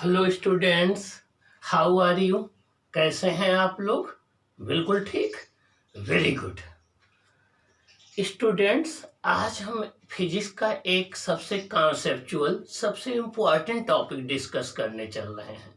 Hello students, how are you? कैसे हैं आप लोग? बिल्कुल ठीक। वेरी गुड स्टूडेंट्स, आज हम फिजिक्स का एक सबसे कॉन्सेप्चुअल सबसे इम्पोर्टेंट टॉपिक डिस्कस करने चल रहे हैं।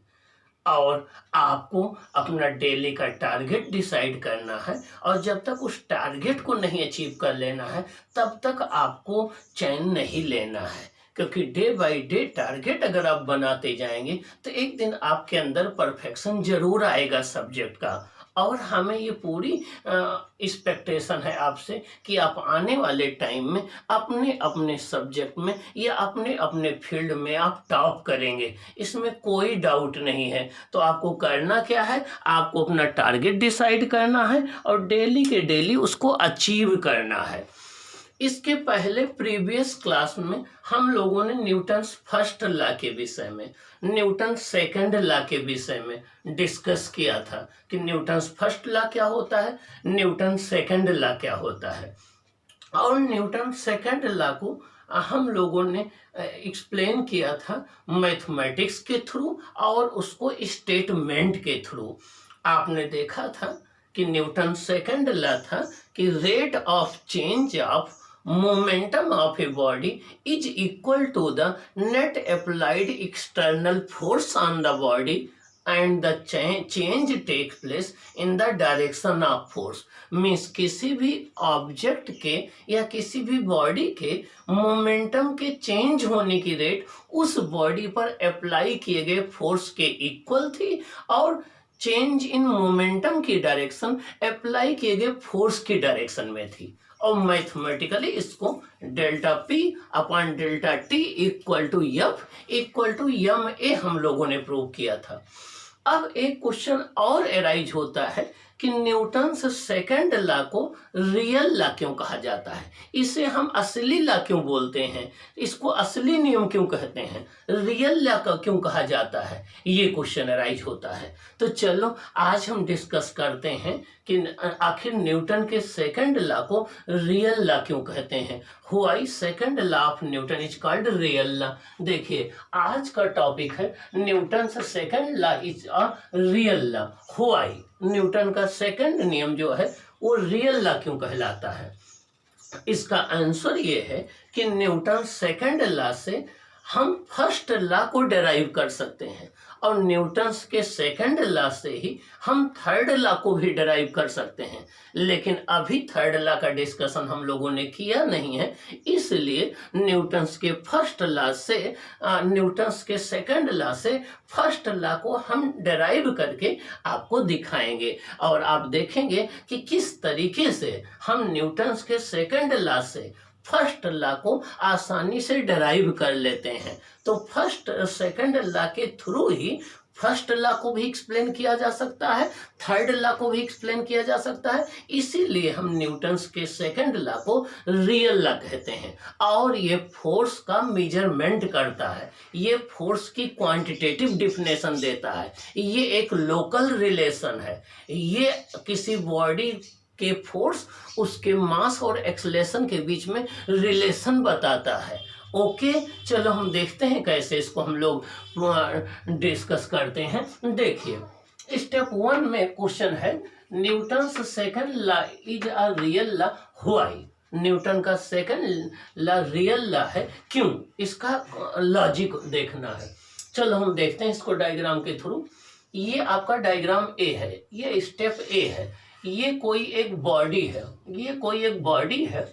और आपको अपना डेली का टारगेट डिसाइड करना है, और जब तक उस टारगेट को नहीं अचीव कर लेना है तब तक आपको चैन नहीं लेना है। क्योंकि डे बाय डे टारगेट अगर आप बनाते जाएंगे तो एक दिन आपके अंदर परफेक्शन जरूर आएगा सब्जेक्ट का। और हमें ये पूरी एक्सपेक्टेशन है आपसे कि आप आने वाले टाइम में अपने अपने सब्जेक्ट में या अपने अपने फील्ड में आप टॉप करेंगे, इसमें कोई डाउट नहीं है। तो आपको करना क्या है, आपको अपना टारगेट डिसाइड करना है और डेली के डेली उसको अचीव करना है। इसके पहले प्रीवियस क्लास में हम लोगों ने न्यूटन्स फर्स्ट लॉ के विषय में, न्यूटन सेकंड लॉ के विषय में डिस्कस किया था कि न्यूटन्स फर्स्ट लॉ क्या होता है, न्यूटन सेकंड लॉ क्या होता है। और न्यूटन सेकंड लॉ को हम लोगों ने एक्सप्लेन किया था मैथमेटिक्स के थ्रू और उसको स्टेटमेंट के थ्रू। आपने देखा था कि न्यूटन सेकंड लॉ था कि rate of change of momentum of a body is equal to the net applied external force on the body and the change takes place in the direction of force। Means किसी भी object के या किसी भी body के momentum के change होने की रेट उस बॉडी पर अप्लाई किए गए फोर्स के इक्वल थी, और चेंज इन मोमेंटम की डायरेक्शन अप्लाई किए गए फोर्स की डायरेक्शन में थी। और मैथमेटिकली इसको delta p upon delta t equal to f equal to m a हम लोगों ने प्रूव किया था। अब एक क्वेश्चन और एराइज होता है कि न्यूटन्स सेकंड लॉ को रियल लॉ क्यों कहा जाता है, इसे हम असली लॉ क्यों बोलते हैं, इसको असली नियम क्यों कहते हैं, रियल लॉ का क्यों कहा जाता है, ये क्वेश्चन एराइज होता है। तो चलो आज हम डिस्कस करते हैं कि आखिर न्यूटन के सेकंड लॉ को रियल लॉ क्यों कहते हैं। Why second law of Newton is called real law. देखिए आज का टॉपिक है Newton second law is a real law. Why Newton का सेकंड नियम जो है वो रियल लॉ क्यों कहलाता है। इसका आंसर ये है कि न्यूटन सेकंड लॉ से हम फर्स्ट लॉ को डेराइव कर सकते हैं, और न्यूटन्स के सेकंड लॉ से ही हम थर्ड लॉ को भी डेराइव कर सकते हैं। लेकिन अभी थर्ड लॉ का डिस्कशन हम लोगों ने किया नहीं है, इसलिए न्यूटन्स के फर्स्ट लॉ से न्यूटन्स के सेकंड लॉ से फर्स्ट लॉ को हम डेराइव करके आपको दिखाएंगे, और आप देखेंगे कि किस तरीके से हम न्यूटन्स के सेकंड लॉ से फर्स्ट लॉ को आसानी से डेराइव कर लेते हैं। तो फर्स्ट सेकंड लॉ के थ्रू ही फर्स्ट लॉ को भी एक्सप्लेन किया जा सकता है, थर्ड लॉ को भी एक्सप्लेन किया जा सकता है। इसीलिए हम न्यूटन्स के सेकंड लॉ को रियल लॉ कहते हैं। और ये फोर्स का मेजरमेंट करता है, ये फोर्स की क्वांटिटेटिव डिफिनेशन देता है, ये एक लोकल रिलेशन है, ये किसी बॉडी के फोर्स उसके मास और एक्सेलरेशन के बीच में रिलेशन बताता है। ओके चलो हम देखते हैं कैसे इसको हम लोग डिस्कस करते हैं। देखिए स्टेप 1 में क्वेश्चन है Newton's second law is a real law. Why Newton का सेकंड लॉ रियल लॉ है, क्यों, इसका लॉजिक देखना है। चलो हम देखते हैं इसको डायग्राम के थ्रू। ये आपका डायग्राम ए है, ये स्टेप ए है। ये कोई एक बॉडी है, ये कोई एक बॉडी है,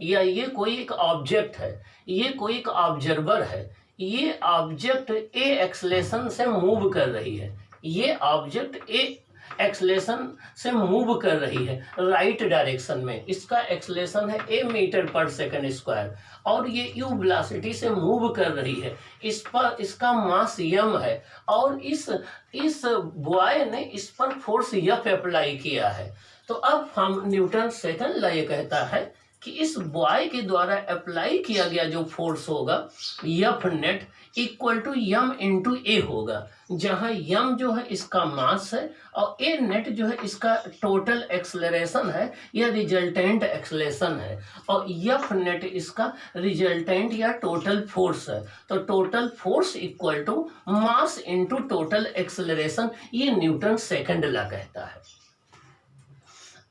या ये कोई एक ऑब्जेक्ट है, ये कोई एक ऑब्जर्वर है। ये ऑब्जेक्ट ए एक्सेलरेशन से मूव कर रही है, ये ऑब्जेक्ट ए एक्सेलरेशन से मूव कर रही है राइट डायरेक्शन में। इसका एक्सेलरेशन है ए मीटर पर सेकंड स्क्वायर, और ये यू वेलोसिटी से मूव कर रही है। इस पर इसका मास यम है, और इस बॉय ने इस पर फोर्स एफ अप्लाई किया है। तो अब हम न्यूटन सेकंड लॉ ये कहता है कि इस बॉय के द्वारा अप्लाई किया गया जो फोर्स होगा F net equal to m into a होगा, जहां यम जो है इसका मास है और ए नेट जो है इसका टोटल एक्सलरेशन है या रिजल्टेंट एक्सलेशन है, और एफ नेट इसका रिजल्टेंट या टोटल फोर्स है। तो total force equal to mass into total acceleration, ये न्यूटन सेकंड लॉ कहता है।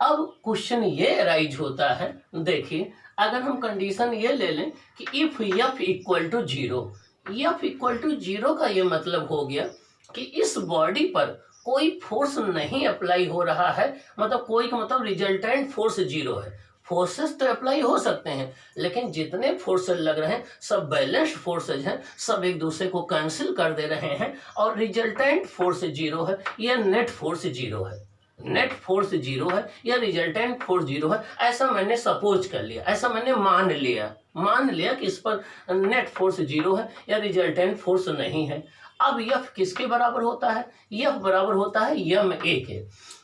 अब क्वेश्चन ये राइज होता है, देखिए अगर हम कंडीशन ये ले लें कि if f equal to zero, f equal to zero का ये मतलब हो गया कि इस बॉडी पर कोई फोर्स नहीं अप्लाई हो रहा है, मतलब कोई का मतलब रिजल्टेंट फोर्स जीरो है। फोर्सेस तो अप्लाई हो सकते हैं लेकिन जितने फोर्सेस लग रहे हैं सब बैलेंस्ड फोर्सेज हैं, सब एक दूसरे को कैंसिल कर दे रहे हैं और रिजल्टेंट फोर्स जीरो है या नेट फोर्स जीरो है। नेट फोर्स जीरो है या रिजल्टेंट फोर्स जीरो है, ऐसा मैंने सपोज कर लिया, ऐसा मैंने मान लिया कि इस पर नेट फोर्स जीरो है या रिजल्टेंट फोर्स नहीं है। अब एफ किसके बराबर होता है? एफ बराबर होता है यम ए के।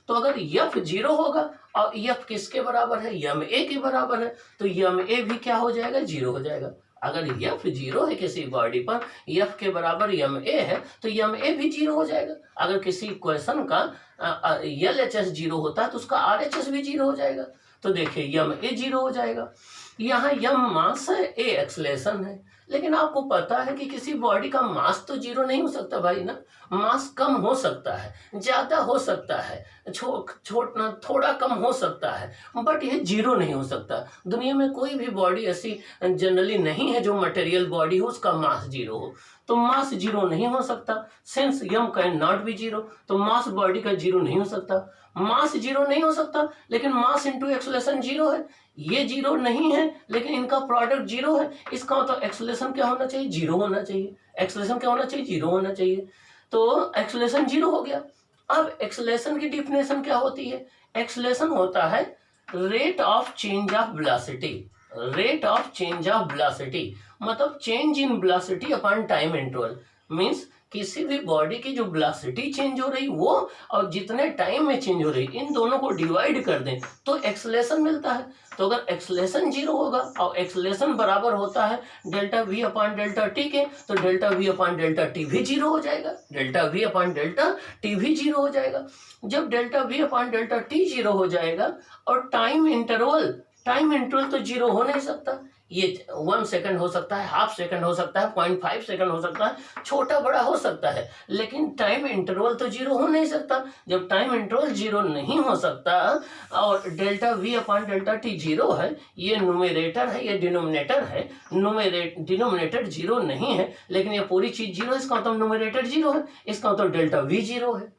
तो अगर एफ जीरो होगा और एफ किसके बराबर है? यम ए के बराबर है, तो यम ए भी क्या हो जाएगा? जीरो हो जाएगा। अगर एफ जीरो है किसी बॉडी पर, एफ के बराबर यम ए है, तो यम ए भी जीरो हो जाएगा। अगर किसी क्वेश्चन का एल एच एस जीरो होता है तो उसका आर एच एस भी जीरो हो जाएगा। तो देखिए यम ए जीरो हो जाएगा। यहाँ यम मास है, ए एक्सलेशन है, लेकिन आपको पता है कि किसी बॉडी का मास तो जीरो नहीं हो सकता भाई ना। मास कम हो सकता है, ज्यादा हो सकता है, थोड़ा कम हो सकता है, बट ये जीरो नहीं हो सकता। दुनिया में कोई भी बॉडी ऐसी जनरली नहीं है जो मटेरियल बॉडी हो उसका मास जीरो हो, तो मास जीरो नहीं हो सकता। Since m can not be zero, तो मास बॉडी का जीरो नहीं हो सकता। मास जीरो नहीं हो सकता लेकिन मास इंटू एक्सलेशन जीरो है, ये जीरो नहीं है लेकिन इनका प्रोडक्ट जीरो है। इसका मतलब एक्सलेशन क्या होना चाहिए? जीरो होना चाहिए। एक्सलेशन क्या होना चाहिए? जीरो होना चाहिए। तो एक्सलेशन जीरो हो गया। अब एक्सलेशन की डिफिनेशन क्या होती है? एक्सलेशन होता है rate of change of velocity. Rate of change of velocity मतलब change in velocity upon time interval. Means किसी भी बॉडी की जो वेलोसिटी चेंज हो रही वो और जितने टाइम में चेंज हो रही, इन दोनों को डिवाइड कर दें तो एक्सलेशन मिलता है। तो अगर एक्सलेशन जीरो होगा और एक्सलेशन बराबर होता है delta we upon delta T के, तो delta we upon delta T भी जीरो हो जाएगा। Delta we upon delta T भी जीरो हो जाएगा। जब delta we upon delta T zero हो जाएगा और टाइम इंटरवल तो जीरो हो नहीं सकता। ये 1 सेकंड हो सकता है, हाफ सेकंड हो सकता है, 0.5 सेकंड हो सकता है, छोटा बड़ा हो सकता है, लेकिन टाइम इंटरवल तो जीरो हो नहीं सकता। जब टाइम इंटरवल जीरो नहीं हो सकता और delta we upon delta T zero है, ये न्यूमरेटर है, ये डिनोमिनेटर है। डिनोमिनेटर जीरो नहीं है लेकिन ये पूरी चीज जीरो है, इसका मतलब न्यूमरेटर जीरो है, इसका मतलब डेल्टा वी जीरो है।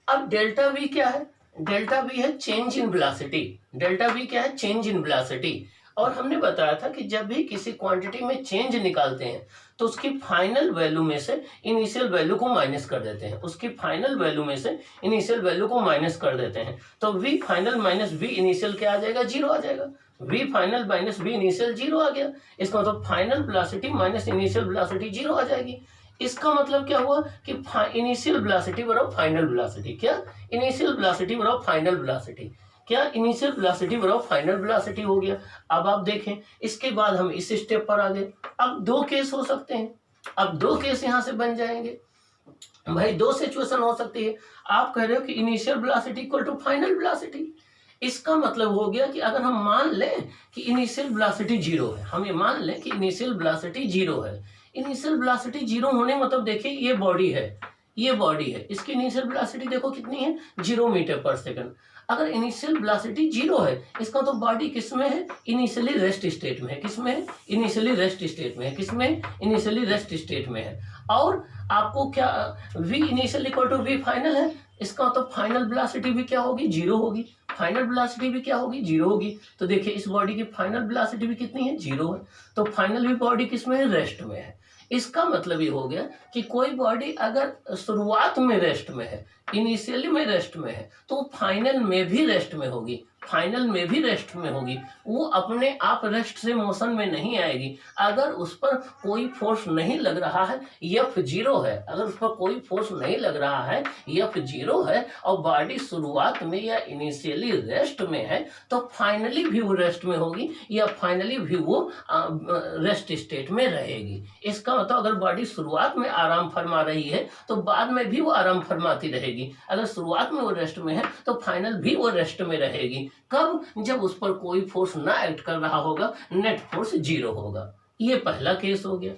अब डेल्टा वी क्या है? डेल्टा वी है change in velocity. Delta we क्या है? Change in velocity. और हमने बताया था कि जब भी किसी क्वांटिटी में चेंज निकालते हैं तो उसकी फाइनल वैल्यू में से इनिशियल वैल्यू को माइनस कर देते हैं। उसकी फाइनल वैल्यू में से इनिशियल वैल्यू को माइनस कर देते हैं, तो V final minus V initial क्या आ जाएगा? जीरो आ जाएगा। V final minus V initial zero आ गया। इसका मतलब final velocity minus initial velocity zero आ जाएगी। इसका मतलब क्या हुआ कि इनिशियल वेलोसिटी बराबर फाइनल वेलोसिटी। क्या? इनिशियल वेलोसिटी बराबर फाइनल वेलोसिटी। क्या? इनिशियल वेलोसिटी बराबर फाइनल वेलोसिटी हो गया। अब आप देखें, इसके बाद हम इस स्टेप पर आ गए। अब दो केस हो सकते हैं। अब दो केस यहां से बन जाएंगे भाई। दो सिचुएशन हो सकती है। आप कह रहे हो कि initial velocity equal to final velocity. इसका मतलब हो गया कि अगर हम मान लें कि इनिशियल वेलोसिटी जीरो है, हम ये मान लें कि इनिशियल वेलोसिटी जीरो है। इनिशियल वेलोसिटी जीरो होने मतलब देखिए ये बॉडी है, इसकी इनिशियल वेलोसिटी देखो कितनी है? 0 मीटर पर सेकंड। अगर इनिशियल वेलोसिटी जीरो है, इसका तो बॉडी किसमें है? इनिशियली रेस्ट स्टेट में है। किसमें है? इनिशियली रेस्ट स्टेट में है। किसमें? इनिशियली रेस्ट स्टेट में है। और आपको क्या v initial equal to v final है, इसका तो फाइनल वेलोसिटी भी क्या होगी? जीरो होगी। फाइनल वेलोसिटी भी क्या होगी? जीरो होगी। तो देखिए इस बॉडी की फाइनल वेलोसिटी भी कितनी है? जीरो है। तो फाइनल भी बॉडी किसमें है? रेस्ट में है। इसका मतलब ये हो गया कि कोई बॉडी अगर शुरुआत में रेस्ट में है, इनिशियली में रेस्ट में है, तो फाइनल में भी रेस्ट में होगी। फाइनल में भी रेस्ट में होगी, वो अपने आप रेस्ट से मोशन में नहीं आएगी। अगर उस पर कोई फोर्स नहीं लग रहा है, एफ जीरो है, अगर उस पर कोई फोर्स नहीं लग रहा है, एफ जीरो है, और बॉडी शुरुआत में या इनिशियली रेस्ट में है, तो फाइनली भी वो रेस्ट में होगी या फाइनली भी वो रेस्ट स्टेट में रहेगी। इसका मतलब अगर बॉडी शुरुआत में आराम फरमा रही है तो बाद में भी वो आराम फरमाती रहेगी। अगर शुरुआत में वो रेस्ट में है तो फाइनल भी वो रेस्ट में रहेगी। कब? जब उस पर कोई फोर्स ना एक्ट कर रहा होगा, नेट फोर्स जीरो होगा। ये पहला केस हो गया।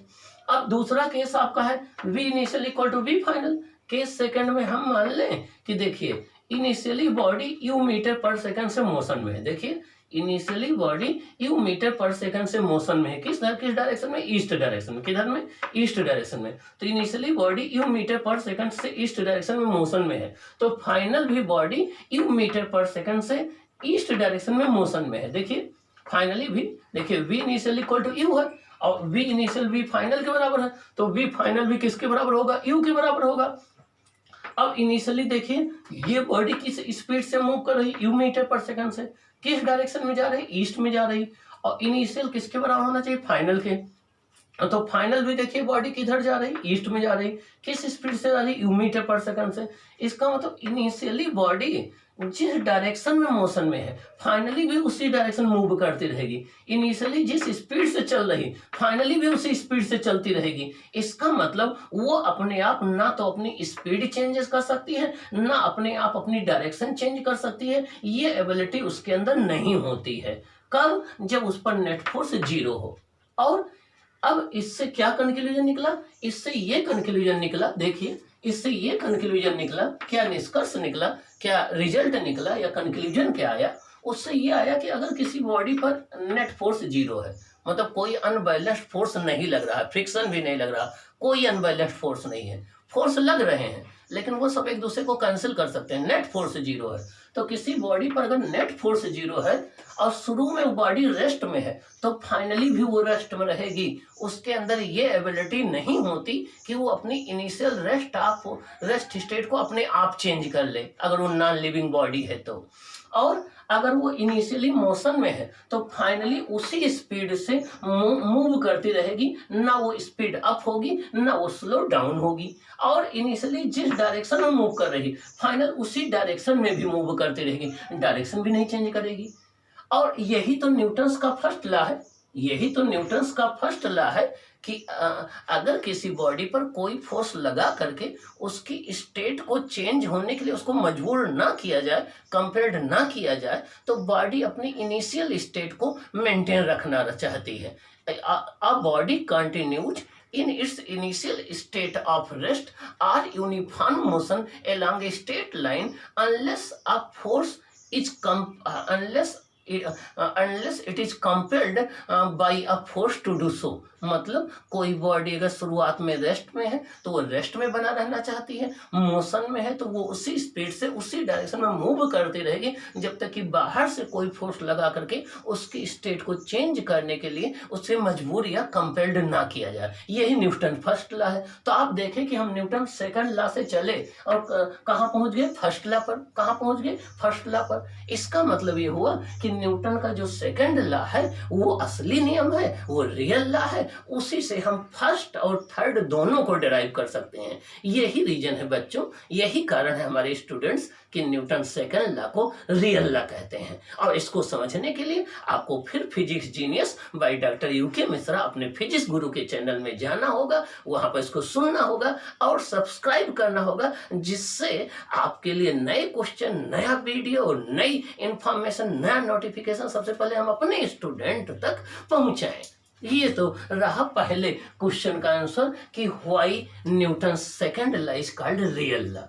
अब दूसरा केस आपका है v initial equal to v final. Case second में हम मान लें कि देखिए initially body u metre per second से मोशन में है। देखिए initially body u metre per second से मोशन में है। किस डायरेक्शन में? ईस्ट डायरेक्शन में। किधर में? ईस्ट डायरेक्शन में। तो initially body u metre per second से ईस्ट डायरेक्शन में मोशन में है, तो फाइनल भी body u metre per second से ईस्ट डायरेक्शन में मोशन में है। देखिए फाइनली भी देखिए v initial equal to u है और v इनिशियल v फाइनल के बराबर है, तो v फाइनल भी किसके बराबर होगा? u के बराबर होगा। अब इनिशियली देखिए ये बॉडी किस स्पीड से मूव कर रही? u मीटर पर सेकंड से। किस डायरेक्शन में जा रही? ईस्ट में जा रही। और इनिशियल किसके बराबर होना चाहिए? फाइनल के। तो फाइनल भी देखिए बॉडी किधर जा रही? ईस्ट में जा रही। किस स्पीड से जा रही? u मीटर पर सेकंड से। इसका मतलब इनिशियली बॉडी जिस डायरेक्शन में मोशन में है फाइनली भी उसी डायरेक्शन मूव करती रहेगी। इनिशियली जिस स्पीड से चल रही फाइनली भी उसी स्पीड से चलती रहेगी। इसका मतलब वो अपने आप ना तो अपनी स्पीड चेंजेस कर सकती है, ना अपने आप अपनी डायरेक्शन चेंज कर सकती है। ये एबिलिटी उसके अंदर नहीं होती है। कब? जब उस पर नेट फोर्स जीरो हो। और अब इससे क्या कंक्लूजन निकला? इससे ये कंक्लूजन निकला, देखिए इससे ये कंक्लूजन निकला, क्या निष्कर्ष निकला, क्या रिजल्ट निकला या कंक्लूजन क्या आया? उससे ये आया कि अगर किसी बॉडी पर नेट फोर्स जीरो है, मतलब कोई अनबैलेंस्ड फोर्स नहीं लग रहा है, फ्रिक्शन भी नहीं लग रहा, कोई अनबैलेंस्ड फोर्स नहीं है, फोर्स लग रहे हैं लेकिन वो सब एक दूसरे को कैंसिल कर सकते हैं, नेट फोर्स जीरो है। तो किसी बॉडी पर अगर नेट फोर्स जीरो है और शुरू में वो बॉडी रेस्ट में है तो फाइनली भी वो रेस्ट में रहेगी। उसके अंदर ये एबिलिटी नहीं होती कि वो अपनी इनिशियल रेस्ट स्टेट को अपने आप चेंज कर ले, अगर वो नॉन लिविंग बॉडी है तो। और अगर वो इनिशियली मोशन में है तो फाइनली उसी स्पीड से मूव करती रहेगी, ना वो स्पीड अप होगी ना वो स्लो डाउन होगी। और इनिशियली जिस डायरेक्शन में मूव कर रही फाइनल उसी डायरेक्शन में भी मूव करती रहेगी, डायरेक्शन भी नहीं चेंज करेगी। और यही तो न्यूटन्स का फर्स्ट लॉ है, यही तो न्यूटन्स का फर्स्ट लॉ है कि अगर किसी बॉडी पर कोई फोर्स लगा करके उसकी स्टेट को चेंज होने के लिए उसको मजबूर ना किया जाए, कंपेल्ड ना किया जाए, तो बॉडी अपनी इनिशियल स्टेट को मेंटेन रखना चाहती है। A body continues in its initial state of rest or uniform motion along a straight line unless it is compelled by a force to do so। मतलब कोई बॉडी अगर शुरुआत में रेस्ट में है तो वो रेस्ट में बना रहना चाहती है, मोशन में है तो वो उसी स्पीड से उसी डायरेक्शन में मूव करती रहेगी जब तक कि बाहर से कोई फोर्स लगा करके उसकी स्टेट को चेंज करने के लिए उससे मजबूर या कंपेल्ड ना किया जाए। यही न्यूटन फर्स्ट लॉ है। तो आप देखें कि हम न्यूटन सेकंड लॉ से चले और कहाँ पहुंच गए? फर्स्ट लॉ पर। कहाँ पहुंच गए? फर्स्ट लॉ पर। इसका मतलब ये हुआ कि न्यूटन का जो सेकंड लॉ है वो असली नियम है, वो रियल लॉ है, उसी से हम फर्स्ट और थर्ड दोनों को डिराइव कर सकते हैं। यही रीजन है बच्चों, यही कारण है हमारे स्टूडेंट्स कि न्यूटन सेकंड लॉ को रियल लॉ कहते हैं। और इसको समझने के लिए आपको फिर physics genius by doctor UK Mishra अपने फिजिक्स गुरु के चैनल में जाना होगा, वहां पर इसको सुनना होगा और सब्सक्राइब करना होगा, जिससे आपके लिए नए क्वेश्चन, नया वीडियो और नई इंफॉर्मेशन, नया नोटिफिकेशन सबसे पहले हम अपने स्टूडेंट तक पहुंचाएं। ये तो रहा पहले क्वेश्चन का आंसर कि why Newton second law is called real law.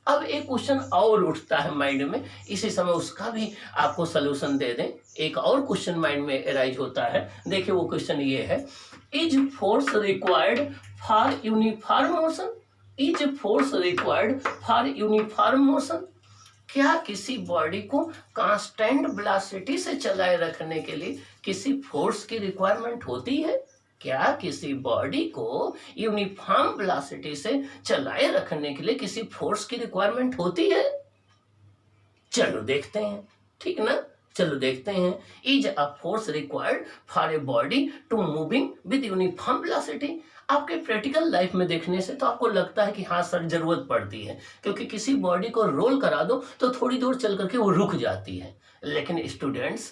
अब एक क्वेश्चन और उठता है माइंड में, इसी समय उसका भी आपको सलूशन दे दें। एक और क्वेश्चन माइंड में अराइज होता है। देखिए वो क्वेश्चन ये है, is force required for uniform motion? Is force required for uniform motion? क्या किसी बॉडी को कांस्टेंट वेलोसिटी से चलाए रखने के लिए किसी फोर्स की रिक्वायरमेंट होती है? क्या किसी बॉडी को यूनिफॉर्म वेलोसिटी से चलाए रखने के लिए किसी फोर्स की रिक्वायरमेंट होती है? चलो देखते हैं, ठीक ना। चलो देखते हैं। Is a force required for a body to moving with uniform velocity. आपके प्रैक्टिकल लाइफ में देखने से तो आपको लगता है कि हाँ सर जरूरत पड़ती है, क्योंकि किसी बॉडी को रोल करा दो तो थोड़ी दूर चल करके वो रुक जाती है। लेकिन स्टूडेंट्स,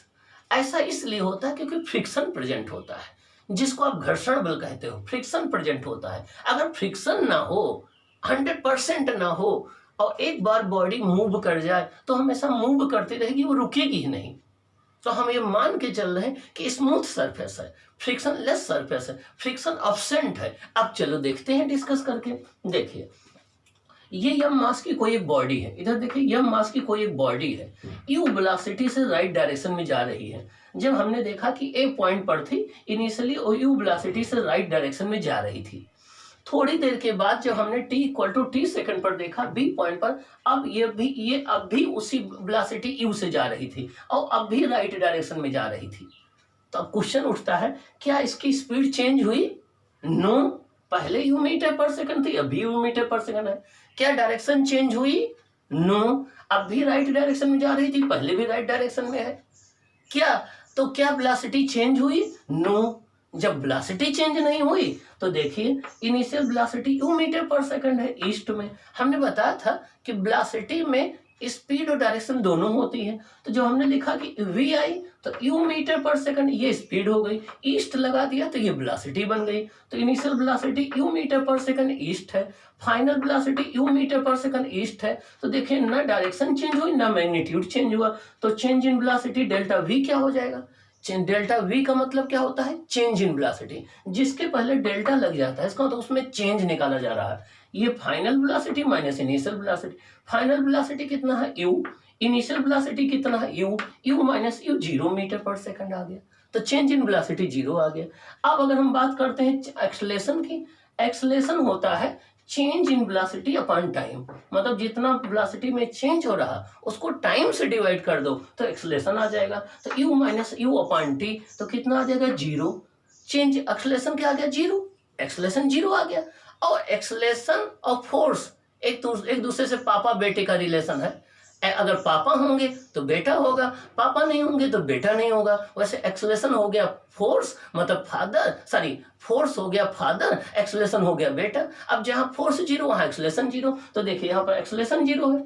ऐसा इसलिए होता है क्योंकि फ्रिक्शन प्रेजेंट होता है, जिसको आप घर्षण बल कहते हो। फ्रिक्शन प्रेजेंट होता है। अगर फ्रिक्शन ना हो, 100% ना हो, और एक बार बॉडी मूव कर जाए तो हमेशा मूव करती रहेगी, वो रुकेगी ही नहीं। तो हम ये मान के चल रहे हैं कि स्मूथ सरफेस है, फ्रिक्शन लेस सरफेस है, फ्रिक्शन एब्सेंट है। अब चलो देखते हैं डिस्कस करके। देखिए, ये यम मास की कोई एक बॉडी है, इधर देखिए यम मास की कोई एक बॉडी है, यू वेलोसिटी से राइट डायरेक्शन में जा रही है। जब हमने देखा कि ए पॉइंट पर थी इनिशियली, और यू वेलोसिटी से राइट डायरेक्शन में जा रही थी। थोड़ी देर के बाद जब हमने t=t सेकंड पर देखा बी पॉइंट पर, अब ये अब भी उसी वेलोसिटी यू से जा रही थी और अब भी राइट डायरेक्शन में जा रही थी। तो अब क्वेश्चन उठता है, क्या इसकी स्पीड चेंज हुई? नो, पहले यू मीटर पर सेकंड थी, अभी यू मीटर पर सेकंड है। क्या डायरेक्शन चेंज हुई? नो, अब भी राइट डायरेक्शन में जा रही थी, पहले भी राइट डायरेक्शन में है। क्या वेलोसिटी चेंज हुई? नो। जब वेलोसिटी चेंज नहीं हुई तो देखिए initial velocity you metre per second है ईस्ट में। हमने बताया था कि वेलोसिटी में स्पीड और डायरेक्शन दोनों होती है। तो जो हमने लिखा कि वी आई, तो यू मीटर पर सेकंड ये स्पीड हो गई, ईस्ट लगा दिया तो ये वेलोसिटी बन गई। तो initial velocity you metre per second east है, final velocity you metre per second east है। तो देखिए ना डायरेक्शन चेंज हुई ना मैग्नीट्यूड चेंज हुआ। तो change in velocity delta we क्या हो जाएगा? डेल्टा वी का मतलब क्या होता है? Change in velocity. जिसके पहले डेल्टा लग जाता है इसका मतलब उसमें चेंज निकाला जा रहा है। ये final velocity minus initial velocity. Final velocity कितना है? यू। इनिशियल वेलोसिटी कितना है? U. U minus u 0 metre per second आ गया। तो चेंज इन वेलोसिटी 0 आ गया। अब अगर हम बात करते हैं एक्सेलेरेशन की, एक्सेलेरेशन होता है change in velocity upon time. मतलब जितना वेलोसिटी में चेंज हो रहा उसको टाइम से डिवाइड कर दो तो एक्सेलेरेशन आ जाएगा। तो u minus you upon T, तो कितना आ जाएगा? 0। चेंज एक्सेलेरेशन क्या आ गया? 0। एक्सेलेरेशन 0 आ गया। और एक्सेलेरेशन और फोर्स एक दूसरे से पापा बेटे का रिलेशन है। अगर पापा होंगे तो बेटा होगा, पापा नहीं होंगे तो बेटा नहीं होगा। वैसे एक्सेलेरेशन हो गया फोर्स मतलब फादर, सॉरी फोर्स हो गया फादर, एक्सेलेरेशन हो गया बेटा। अब जहां फोर्स 0 वहां एक्सेलेरेशन 0। तो देखिए यहाँ पर एक्सेलेरेशन 0 है,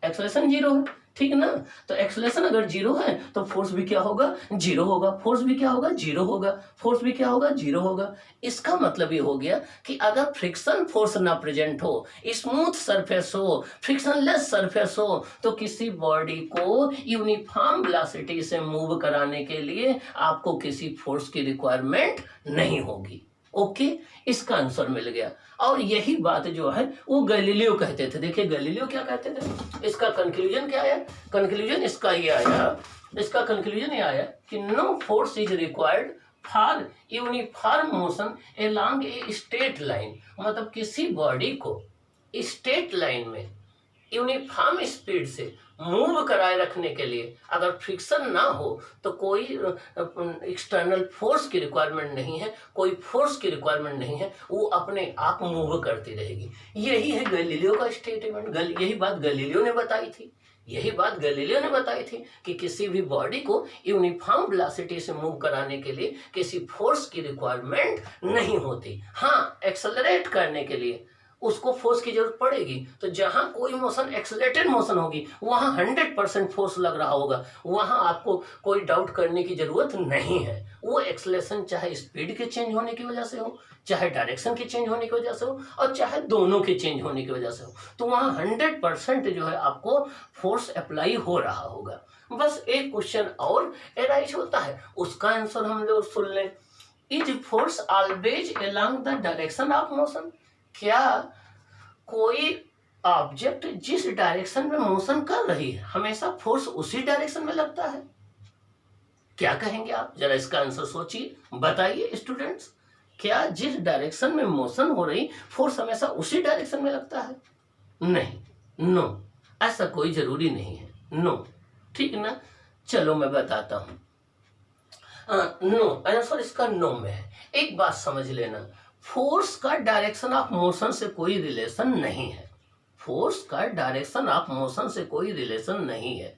एक्सेलेरेशन 0 है, ठीक ना। तो एक्सेलेरेशन अगर 0 है तो फोर्स भी क्या होगा? 0 होगा। फोर्स भी क्या होगा? 0 होगा। फोर्स भी क्या होगा? 0 होगा। इसका मतलब ये हो गया कि अगर फ्रिक्शन फोर्स ना प्रेजेंट हो, स्मूथ सरफेस हो, फ्रिक्शनलेस सरफेस हो, तो किसी बॉडी को यूनिफॉर्म वेलोसिटी से मूव कराने के लिए आपको किसी फोर्स की रिक्वायरमेंट नहीं होगी। ओके, इसका आंसर मिल गया। और यही बात जो है वो गैलीलियो कहते थे। देखिए गैलीलियो क्या कहते थे, इसका कंक्लूजन क्या आया? कंक्लूजन इसका ये आया, इसका कंक्लूजन ये आया कि no force is required for uniform motion along a straight line. मतलब किसी बॉडी को स्ट्रेट लाइन में यूनिफॉर्म स्पीड से मूव कराए रखने के लिए अगर फ्रिक्शन ना हो तो कोई एक्सटर्नल फोर्स की रिक्वायरमेंट नहीं है, कोई फोर्स की रिक्वायरमेंट नहीं है, वो अपने आप मूव करती रहेगी। यही है गैलीलियो का स्टेटमेंट। यही बात गैलीलियो ने बताई थी, यही बात गैलीलियो ने बताई थी कि किसी भी बॉडी को यूनिफॉर्म वेलोसिटी से मूव कराने के लिए किसी फोर्स की रिक्वायरमेंट नहीं होती। हाँ, एक्सेलरेट करने के लिए उसको फोर्स की जरूरत पड़ेगी। तो जहां कोई मोशन एक्सेलरेटेड मोशन होगी वहां 100% फोर्स लग रहा होगा, वहां आपको कोई डाउट करने की जरूरत नहीं है। वो एक्सेलरेशन चाहे स्पीड के चेंज होने की वजह से हो, चाहे डायरेक्शन के चेंज होने की वजह से हो, और चाहे दोनों के चेंज होने की वजह से हो, तो वहां 100% जो है आपको फोर्स अप्लाई हो रहा होगा। बस एक क्वेश्चन और एराइज होता है, उसका आंसर हम लोग सुन लें। Is force always along the direction of motion? क्या कोई ऑब्जेक्ट जिस डायरेक्शन में मोशन कर रही है हमेशा फोर्स उसी डायरेक्शन में लगता है? क्या कहेंगे आप? जरा इसका आंसर सोचिए, बताइए स्टूडेंट्स। क्या जिस डायरेक्शन में मोशन हो रही फोर्स हमेशा उसी डायरेक्शन में लगता है? नहीं, नो, ऐसा कोई जरूरी नहीं है। नो, ठीक ना। चलो मैं बताता हूं। नो आंसर इसका नो में है। एक बात समझ लेना, फोर्स का डायरेक्शन ऑफ मोशन से कोई रिलेशन नहीं है। फोर्स का डायरेक्शन ऑफ मोशन से कोई रिलेशन नहीं है।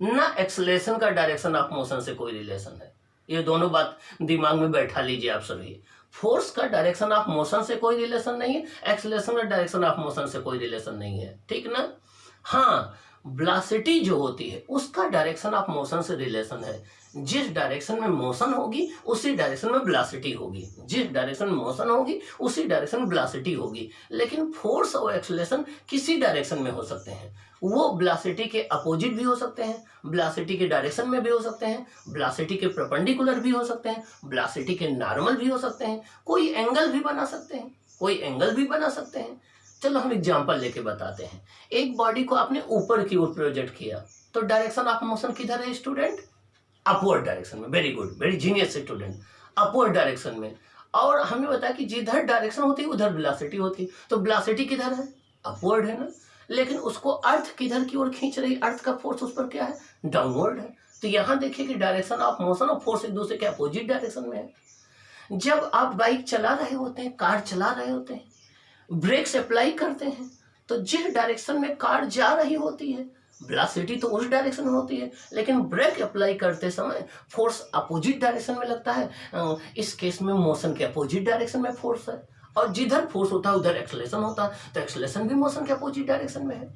ना एक्सेलरेशन का डायरेक्शन ऑफ मोशन से कोई रिलेशन है। ये दोनों बात दिमाग में बैठा लीजिए आप सभी। फोर्स का डायरेक्शन ऑफ मोशन से कोई रिलेशन नहीं है, एक्सेलरेशन का डायरेक्शन ऑफ मोशन से कोई रिलेशन नहीं है, ठीक ना। हाँ, वेलोसिटी जो होती है उसका डायरेक्शन ऑफ मोशन से रिलेशन है। जिस डायरेक्शन में मोशन होगी उसी डायरेक्शन में वेलोसिटी होगी, जिस डायरेक्शन में मोशन होगी उसी डायरेक्शन में वेलोसिटी होगी। लेकिन फोर्स और एक्सेलरेशन किसी डायरेक्शन में हो सकते हैं, वो वेलोसिटी के अपोजिट भी हो सकते हैं, वेलोसिटी के डायरेक्शन में भी हो सकते हैं, वेलोसिटी के परपेंडिकुलर भी हो सकते हैं, वेलोसिटी के नॉर्मल भी हो सकते हैं, कोई एंगल भी बना सकते हैं, कोई एंगल भी बना सकते हैं। चलो हम एग्जांपल लेके बताते हैं। एक बॉडी को आपने ऊपर की ओर प्रोजेक्ट किया तो डायरेक्शन ऑफ मोशन किधर है स्टूडेंट? अपवर्ड डायरेक्शन में। Very good, very genius student, upward direction में। और हमने बताया कि जिधर डायरेक्शन होती है उधर वेलोसिटी होती है, तो वेलोसिटी किधर है? अपवर्ड है ना। लेकिन उसको अर्थ किधर की ओर खींच रही, अर्थ का फोर्स उस पर क्या है? डाउनवर्ड है। तो यहाँ देखिए कि डायरेक्शन ऑफ मोशन और फोर्स एक दूसरे के अपोजिट डायरेक्शन में है। जब आप बाइक चला रहे होते हैं, कार चला रहे होते हैं, ब्रेक्स अप्लाई करते हैं, तो जिस डायरेक्शन में कार जा रही होती है वेलोसिटी तो उस डायरेक्शन में होती है, लेकिन ब्रेक अप्लाई करते समय फोर्स अपोजिट डायरेक्शन में लगता है। इस केस में मोशन के अपोजिट डायरेक्शन में फोर्स है, और जिधर फोर्स होता है उधर एक्सेलरेशन होता है, तो एक्सेलरेशन भी मोशन के अपोजिट डायरेक्शन में है।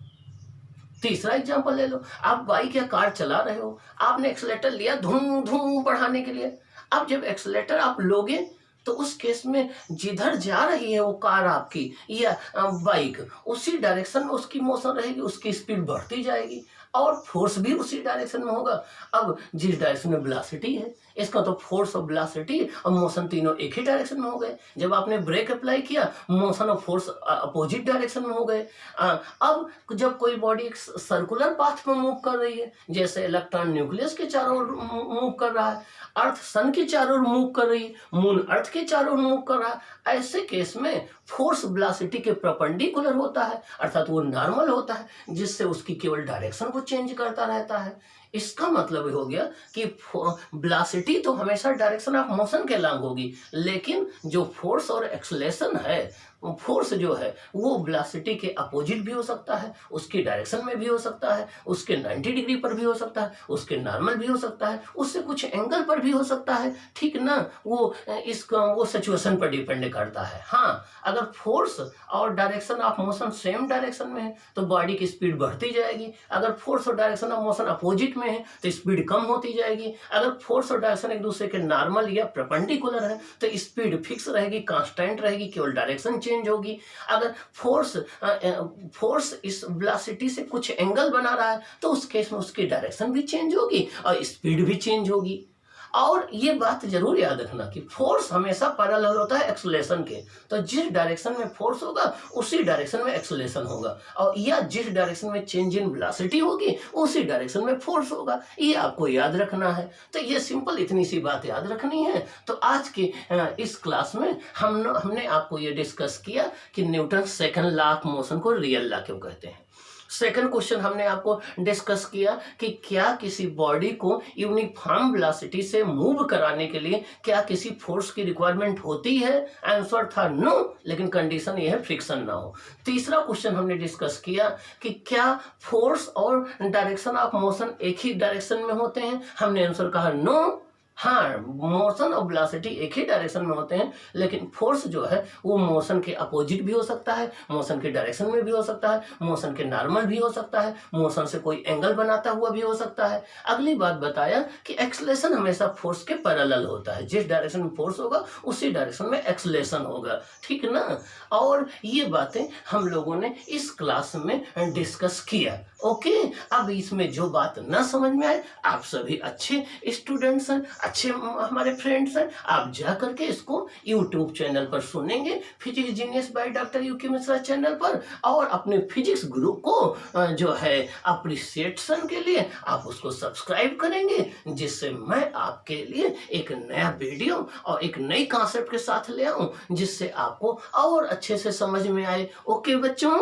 तीसरा एग्जांपल ले लो, आप बाइक या कार चला रहे हो, आपने एक्सेलेरेटर लिया धूम धूम बढ़ाने के लिए। अब जब एक्सेलेरेटर आप लोगे तो उस केस में जिधर जा रही है वो कार आपकी या बाइक, उसी डायरेक्शन में उसकी मोशन रहेगी, उसकी स्पीड बढ़ती जाएगी और फोर्स भी उसी डायरेक्शन में होगा। अब जिस डायरेक्शन में वेलोसिटी है, इसका तो फोर्स और वेलोसिटी और मोशन तीनों एक ही डायरेक्शन में हो गए। जब आपने ब्रेक अप्लाई किया, मोशन और फोर्स अपोजिट डायरेक्शन में हो गए। अब जब कोई बॉडी एक सर्कुलर पाथ में मूव कर रही है, जैसे इलेक्ट्रॉन न्यूक्लियस के चारों ओर मूव कर रहा है, अर्थ सन के चारों ओर मूव कर रही है, मून अर्थ के चारों ओर मूव कर रहा है, ऐसे केस में फोर्स वेलोसिटी के परपेंडिकुलर होता है, अर्थात वो नॉर्मल होता है, जिससे उसकी केवल डायरेक्शन को चेंज करता रहता है। इसका मतलब हो गया कि वेलोसिटी तो हमेशा डायरेक्शन ऑफ मोशन के अलॉन्ग होगी, लेकिन जो फोर्स और एक्सेलरेशन है, फोर्स जो है वो वेलोसिटी के अपोजिट भी हो सकता है, उसकी डायरेक्शन में भी हो सकता है, उसके 90 डिग्री पर भी हो सकता है, उसके नॉर्मल भी हो सकता है, उससे कुछ एंगल पर भी हो सकता है, ठीक ना। वो सिचुएशन पर डिपेंड करता है। हाँ, अगर फोर्स और direction of motion same direction में है तो बॉडी की स्पीड बढ़ती जाएगी, अगर फोर्स और डायरेक्शन ऑफ मोशन अपोजिट में है तो स्पीड कम होती जाएगी, अगर फोर्स और डायरेक्शन एक दूसरे के नॉर्मल या परपेंडिकुलर है तो स्पीड फिक्स रहेगी, कांस्टेंट रहेगी, केवल डायरेक्शन चेंज होगी। अगर फोर्स इस वेलोसिटी से कुछ एंगल बना रहा है तो उस केस में उसकी डायरेक्शन भी चेंज होगी और स्पीड भी चेंज होगी। और ये बात जरूर याद रखना कि फोर्स हमेशा पैरेलल होता है एक्सेलरेशन के, तो जिस डायरेक्शन में फोर्स होगा उसी डायरेक्शन में एक्सेलरेशन होगा, और या जिस डायरेक्शन में चेंज इन वेलोसिटी होगी उसी डायरेक्शन में फोर्स होगा। ये आपको याद रखना है। तो ये सिंपल इतनी सी बात याद रखनी है। तो आज के इस क्लास में हमने आपको ये डिस्कस किया कि Newton second law of motion को रियल लॉ क्यों कहते हैं। सेकंड क्वेश्चन हमने आपको डिस्कस किया कि क्या किसी बॉडी को यूनिफॉर्म वेलोसिटी से मूव कराने के लिए क्या किसी फोर्स की रिक्वायरमेंट होती है? आंसर था नो, लेकिन कंडीशन ये है फ्रिक्शन ना हो। तीसरा क्वेश्चन हमने डिस्कस किया कि क्या फोर्स और डायरेक्शन ऑफ मोशन एक ही डायरेक्शन में होते हैं? हमने आंसर कहा नो। हाँ, मोशन और वेलोसिटी एक ही डायरेक्शन में होते हैं, लेकिन फोर्स जो है वो मोशन के अपोजिट भी हो सकता है, मोशन के डायरेक्शन में भी हो सकता है, मोशन के नॉर्मल भी हो सकता है, मोशन से कोई एंगल बनाता हुआ भी हो सकता है। अगली बात बताया कि एक्सेलरेशन हमेशा फोर्स के पैरेलल होता है, जिस डायरेक्शन में फोर्स होगा उसी डायरेक्शन में एक्सेलरेशन होगा, ठीक ना। और ये बातें हम लोगों ने इस क्लास में डिस्कस किया। ओके, अब इसमें जो बात ना समझ में आए, आप सभी अच्छे स्टूडेंट्स हैं, अच्छे हमारे फ्रेंड्स हैं, आप जा करके इसको यूट्यूब चैनल पर सुनेंगे, physics genius by doctor UK Mishra channel पर, और अपने फिजिक्स ग्रुप को जो है अप्रिसिएशन के लिए आप उसको सब्सक्राइब करेंगे, जिससे मैं आपके लिए एक नया वीडियो और एक नई कॉन्सेप्ट के साथ ले आऊं, जिससे आपको और अच्छे से समझ में आए। ओके बच्चों।